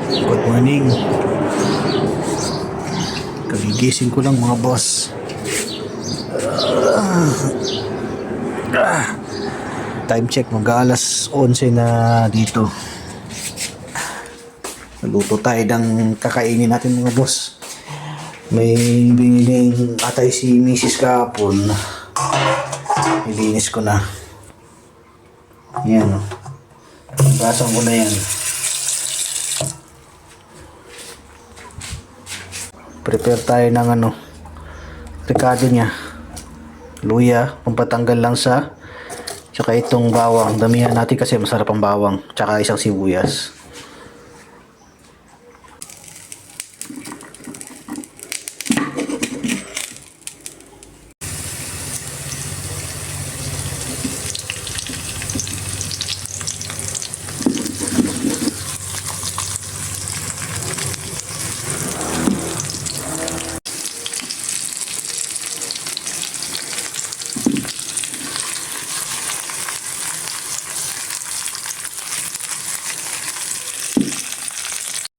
Good morning. Kagigising ko lang mga boss. Time check, mag-alas 11 na dito. Naluto tayo ng kakainin natin mga boss. May biniling atay si Mrs. kahapon. Nilinis ko na. Yan o. Gasan ko na yan. Prepare tayo ng ricado niya. Luya, pampatanggal lang sa. Tsaka itong bawang. Damihan natin kasi masarap ang bawang. Tsaka isang sibuyas.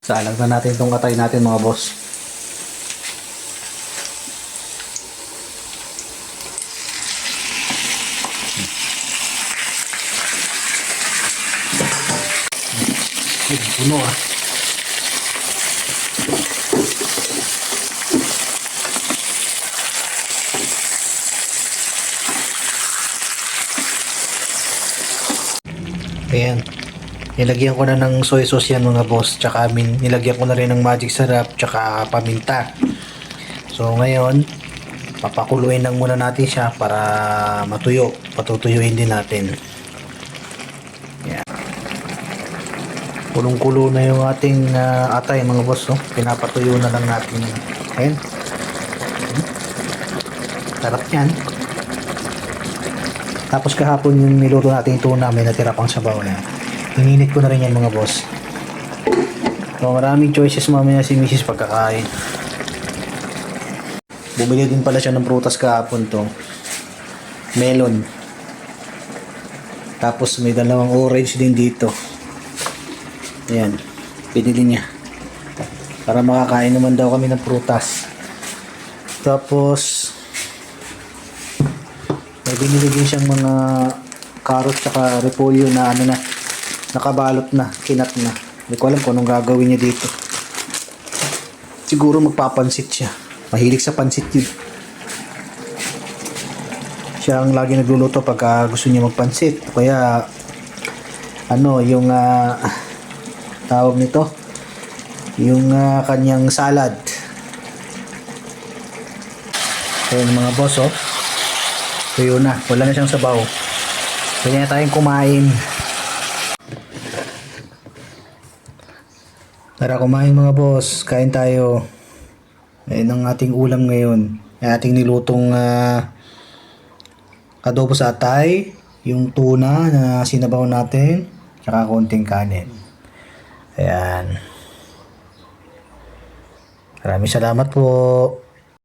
Salang na natin itong katay natin mga boss. Puno ah. Ayan. Nilagyan ko na ng soy sauce yan mga boss. Tsaka nilagyan ko na rin ng magic sarap tsaka paminta. So ngayon, papakuluin lang muna natin siya para matuyo. Patutuyuin din natin. Yan. Kulong-kulo na yung ating atay mga boss. Oh. Pinapatuyo na lang natin. Ayan. Sarap yan. Tapos kahapon yung niluto natin yung tuna, may natira pang sabaw na. Ininit ko na rin yan mga boss. So, maraming choices mamaya si Mrs. pagkakain. Bumili din pala siya ng prutas kahapon to. Melon. Tapos may dalawang orange din dito. Ayan. Pinili niya. Para makakain naman daw kami ng prutas. Tapos may binili din siyang mga carrot tsaka repolyo na nakabalot na, kinat na. Hindi ko alam kung anong gagawin niya dito. Siguro magpapansit siya. Mahilig sa pansit yun. Siya ang lagi nagluluto pagka gusto niya magpansit. Kaya yung tawag nito, yung kanyang salad. Ayun mga boss oh. Tuyo na, wala na siyang sabaw. Kaya na tayong kumain. Tara kumain mga boss, kain tayo. Ayun ang ating ulam ngayon. Ay ating nilutong adobo sa atay, yung tuna na sinabaw natin, tsaka konting kanin. Ayan. Maraming salamat po.